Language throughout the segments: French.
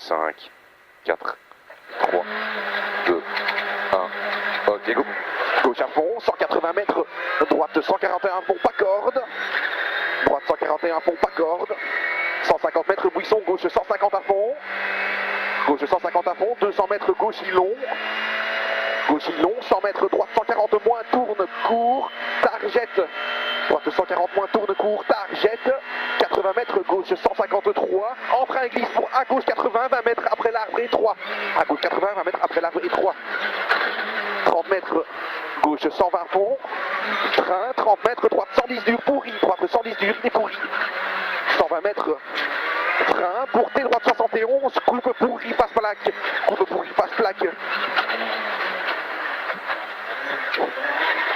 5, 4, 3, 2, 1. Ok, go. Gauche à fond, 180 mètres. Droite 141 fond, pas corde. Droite 141 fond, pas corde. 150 mètres buisson, gauche 150 à fond. Gauche 150 à fond, 200 mètres gauche long. Gauche long, 100 mètres droite 140 moins, tourne, court, target. Droite 140 moins, tourne, court, target. 80 mètres gauche 153. Emprunt glisse pour à gauche 80, 20 mètres après l'arbre étroit. À gauche 80, 20 mètres après l'arbre étroit. 30 mètres gauche 120 fond. Frein, 30 mètres droite 110 dur pourri. Droite 110 dur et pourri. 120 mètres. Frein, portée droite 71, coupe pourri, passe plaque. Coupe pourri, passe plaque.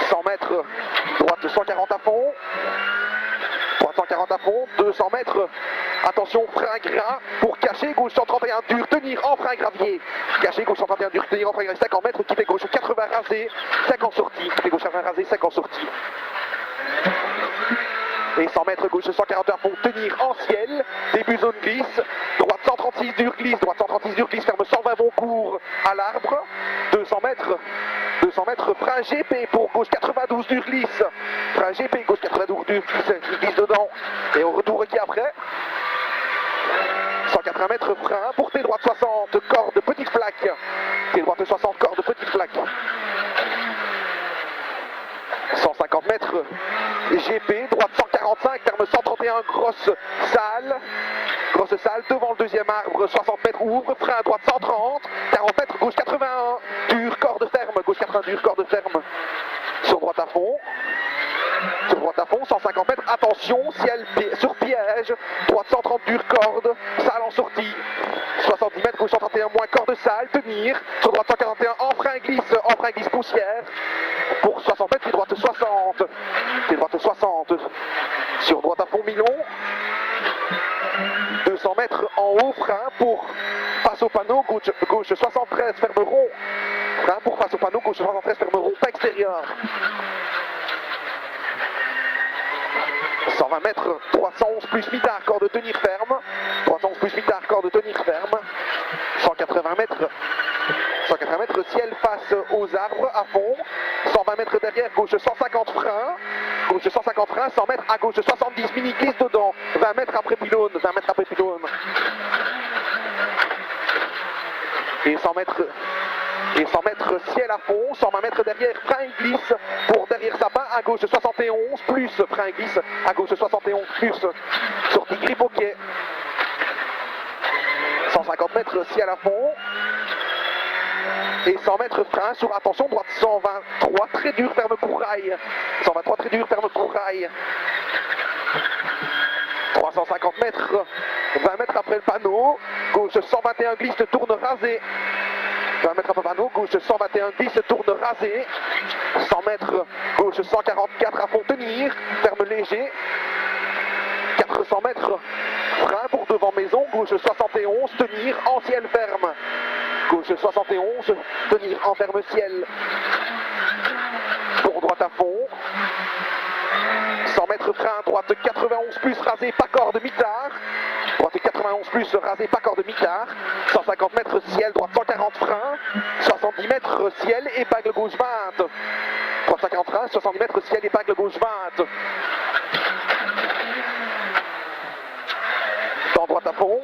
100 mètres, droite 140 à fond. Droite 140 à fond, 200 mètres. Attention, frein gras pour cacher, gauche 131 dur, tenir en frein gravier. Cacher, gauche 131 dur, tenir en frein gravier, 50 mètres, qui fait gauche 80 rasé, 5 en sortie. Qui fait gauche 80 rasé, 5 en sortie. Et 100 mètres gauche 141 fond, tenir en ciel, début zone glisse, droite 136 dur glisse, droite 136 dur glisse, ferme 120 bon cours à l'arbre, 200 mètres frein GP pour gauche 92 dur glisse, frein GP gauche 92 dur glisse dedans, et au retour qui après, 180 mètres frein, portée droite 60, corde petite flaque, et droite 60, corde petite flaque. 150 mètres GP, droite 145, terme 131, grosse salle devant le deuxième arbre, 60 mètres ouvre, frein à droite 130, 40 mètres gauche 81, dur, corde ferme, gauche 80 dur, corde ferme, sur droite à fond, 150 mètres, attention, ciel sur piège, droite 130 dur, corde, salle en sortie, 70 mètres, gauche 131 moins, corde salle, tenir, sur droite 141, en frein glisse poussière, pour 60 mètres, pied droite 60, sur droite à fond Milon, 200 mètres en haut, frein pour face au panneau, gauche 73, ferme rond, frein pour face au panneau, gauche 73, ferme rond, pas extérieur. 120 mètres, 311 plus mitard, corde tenir ferme, 311 plus mitard, corde tenir ferme, 180 mètres, ciel face aux arbres à fond, 120 mètres derrière, gauche 150 frein, 100 mètres à gauche 70, mini glisse dedans, 20 mètres après pylône, et 100 mètres ciel à fond, 120 mètres derrière, frein glisse pour derrière sapin, à gauche 71 plus, frein glisse, à gauche 71 plus, sortie gripoquet, 150 mètres ciel à fond, et 100 mètres frein sur, attention, droite 123, très dur, ferme courail, 123 très dur, ferme courail, 350 mètres, 20 mètres après le panneau, gauche 121 glisse, tourne rasé, 20 mètres après le panneau, gauche 121 glisse, tourne rasé, 100 mètres, gauche 144 à fond tenir, ferme léger, 400 mètres, frein pour devant maison, gauche 71, tenir en ciel ferme, gauche 71, tenir en ferme ciel, pour droite à fond, 100 mètres frein, droite 91 plus, rasé, pas corde, mitard, droite 91 plus, rasé, pas corde, mitard, 150 mètres ciel, droite 140 frein, 70 mètres ciel, épingle gauche 20, droite 140 frein, 70 mètres ciel, épingle gauche 20, dans droite à fond,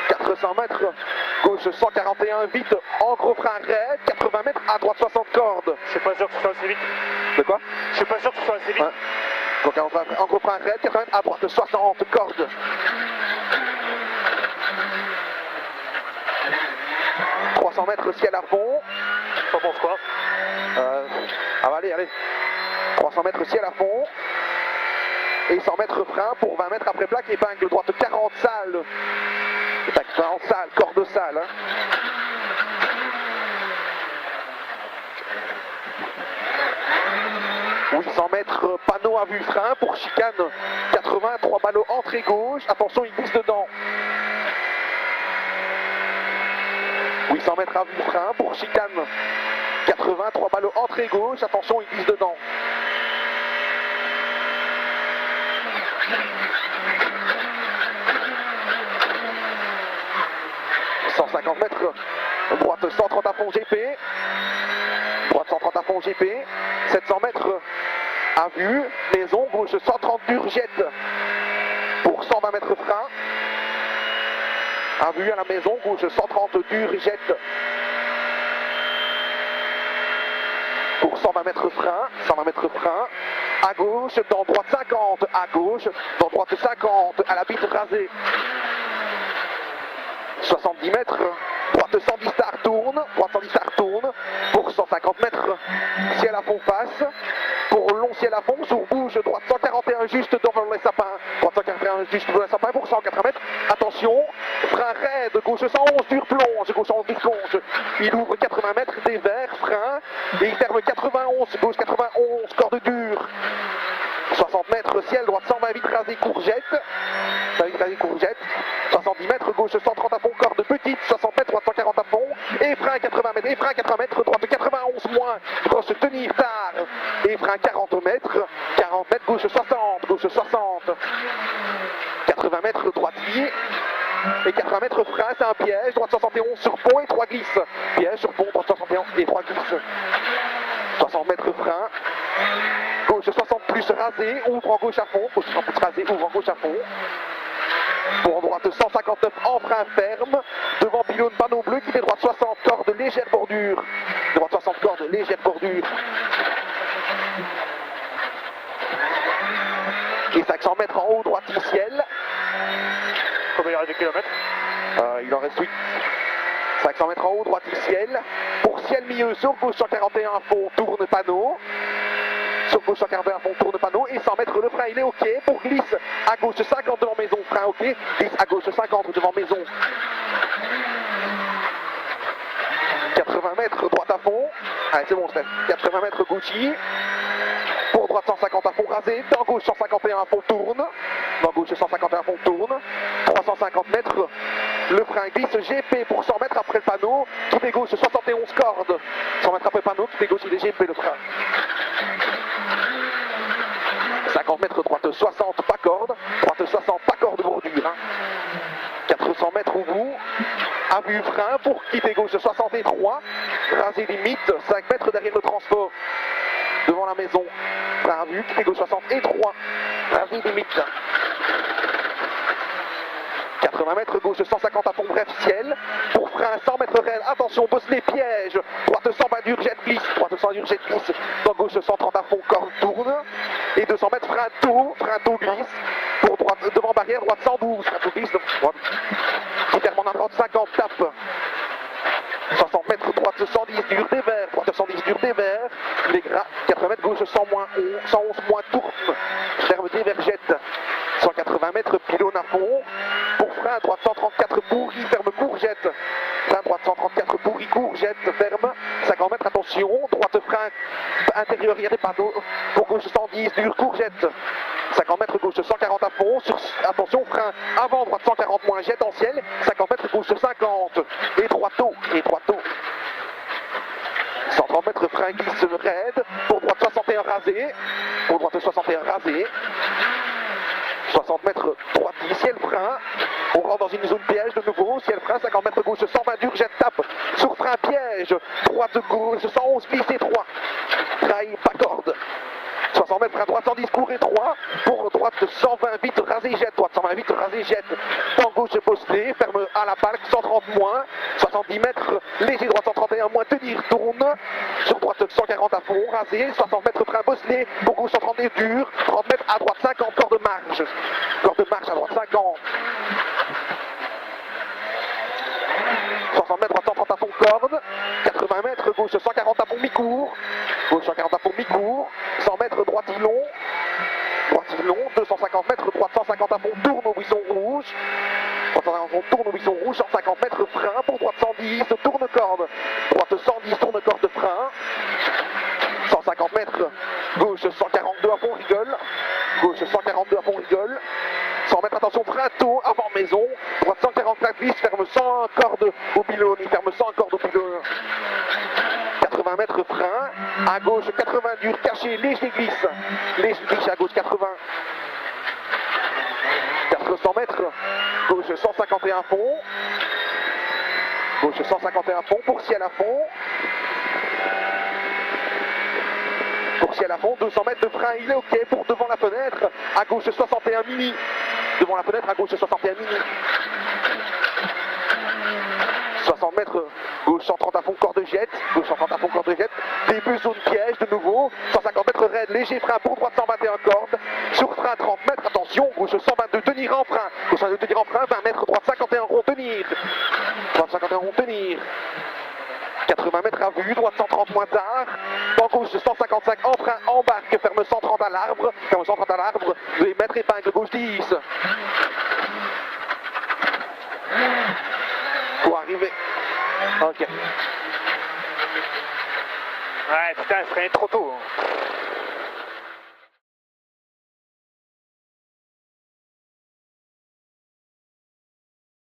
400 mètres, gauche 141, vite, en gros frein raide, 80 mètres, à droite 60 cordes. Je suis pas sûr que ce soit assez vite. De quoi? Je suis pas sûr que ce soit assez vite. Ouais. Donc en gros frein raide, 80 mètres, à droite 60 cordes. 300 mètres ciel à fond. T'en penses quoi? Allez. 300 mètres ciel à fond. Et 100 mètres frein pour 20 mètres après plaque, épingle droite 40 salles. Épingle 40 salles, corde salle. Hein. Oui, 100 mètres panneau à vue frein pour chicane 80, 3 ballots entrée gauche, attention il glisse dedans. 800 mètres à vue frein pour chicane 80, 3 ballots entrée gauche, attention il glisse dedans. 150 mètres, droite 130 à fond GP, droite 130 à fond GP, 700 mètres à vue, maison, gauche 130 dur jette pour 120 mètres frein, à vue à la maison, gauche 130 dur jette pour 120 mètres frein, 120 mètres frein, à gauche, dans droite 50, à gauche, dans droite 50, à la bite rasée, 70 mètres, droite 110 star tourne, droite 110 star tourne, pour 150 mètres, ciel à fond face, pour long ciel à fond, sur bouge, droite 141 juste devant les sapins, droite 141 juste devant les sapins, pour 180 mètres, attention, frein raide, gauche 111 dur plonge, gauche 111 dur plonge, il ouvre 80 mètres, dévers, frein, et il ferme 91, gauche 91, corde dure, 60 mètres, ciel, droite 120 vite rasé, courgette, 70 mètres, gauche 130 à fond, corde petite, 60 mètres, droite 140 à fond, et frein 80 mètres, et frein 80 mètres, droite 91 moins, cross tenir tard, et frein 40 mètres, gauche 60, 80 mètres, droitier, et 80 mètres frein, c'est un piège, droite 71 sur pont et 3 glisses, piège sur pont, droite 61 et 3 glisses, 60 mètres frein, gauche 60 plus rasé, ouvre en gauche à fond, gauche 60 plus rasé, ouvre en gauche à fond, pour droite 159 en frein ferme, devant pylône panneau bleu qui fait droite 60, corde légère bordure, droite 60 corde légère bordure, et 500 mètres en haut, droite ciel. Combien il reste de kilomètres? Il en reste 8. 500 mètres en haut, droite ciel, pour ciel milieu sur gauche 141 à fond, tourne panneau. Sur gauche 141 à fond, tourne panneau, et 100 mètres le frein il est ok, pour glisse à gauche 50 devant maison, frein ok, glisse à gauche 50 devant maison. 80 mètres droite à fond, allez c'est bon Steph, 80 mètres Gucci, pour droite 150 à fond rasé, dans gauche 151 à fond tourne, dans gauche 151 à fond tourne, 350 mètres, le frein glisse GP pour 100 mètres après le panneau, tout est gauche 71 cordes, 100 mètres après le panneau, tout est gauche il est GP le frein. 50 mètres droite 60 pas corde, droite 60 pas corde bordure, hein. 400 mètres au bout, à vue frein pour quitter gauche 63, rasé limite, 5 mètres derrière le transport, devant la maison, frein à vue, quitter gauche 63, rasé limite. 80 mètres gauche 150 à fond bref ciel, pour frein 100 mètres raide, attention bosse les pièges, droite 100 bas dur jet glisse, droite 100 dur jet glisse, dans gauche 130 à fond corde tourne, et 200 mètres frein taux glisse, pour droite devant barrière, droite 112, frein taux glisse, droite, qui termine en droite 50 tape, 60 mètres droite 110 dur dévers, droite 110 dur dévers, les gras, 80 mètres gauche 100 moins 111 moins tourne, ferme dévers jette, 180 mètres pylône à fond, pour frein droite 134 bourri, ferme courgette, frein droite 134 bourri, courgette, ferme, 50 mètres attention, droite frein intérieur, il y a des panneaux, pour gauche 110 dur courgette, 50 mètres gauche 140 à fond, attention frein avant droite 140 moins jette en ciel, 50 mètres gauche 50, et droiteau, 130 mètres frein glisse raide, pour droite 61 rasé, 60 mètres droite, ciel frein, on rentre dans une zone piège de nouveau, ciel frein, 50 mètres gauche, 120 dur, jette tape, sur frein piège, droite gauche, 111 glisse étroit, trahi, pas corde, 60 mètres frein droite, 110 court étroit, pour droite 120 vite, rasé jette, droite 120 vite, rasé jette, dans gauche posté, ferme à la balque, 130 moins, 70 mètres, léger droite 131 moins, tenir, tourne, sur droite 140 à fond, rasé, 60 mètres frein bosselé, pour gauche 130 et dur, 30 mètres à droite 50, corde marge à droite 50, 60 mètres droite 130 à fond corde, 80 mètres gauche 140 à fond mi-court, gauche 140 à fond mi-court, 100 mètres droite long, 250 mètres droite 150 à fond tourne au buisson rouge, 150 mètres frein pour droite 110, tourne corde, droite 110 tourne corde frein, 150 mètres gauche 142 à fond rigole, gauche 142 à fond rigole, 100 mètres attention frein tôt avant maison, droite 140 frein glisse, ferme 100 cordes au pylône, il ferme 100 cordes au pylône, 80 mètres frein, à gauche 80 dur caché, léger glisse à gauche 80, 400 mètres, gauche 151 fond, Gauche 151 fond, pour ciel à fond. Pour ciel à fond, 200 mètres de frein, il est ok pour devant la fenêtre. À gauche 61 mini. Devant la fenêtre, à gauche 61 mini. 60 mètres, gauche 130 à fond, corde jet. Gauche 130 à fond, corde jet. Début zone piège de nouveau. 150 mètres raide, léger frein pour droite 121 cordes. Sur frein 30 mètres, attention, gauche 122, tenir en frein. Gauche 122, tenir en frein, 20 mètres, droite 51 rond, tenir. Droite 51 rond, tenir. 80 mètres à vue, droite 130 moins tard. En gauche 155 en frein, embarque, ferme 130 à l'arbre. Ferme 130 à l'arbre, 2 mètres épingle, gauche 10. Pour arriver. Ok. Ouais, putain, elle freinait trop tôt. Hein.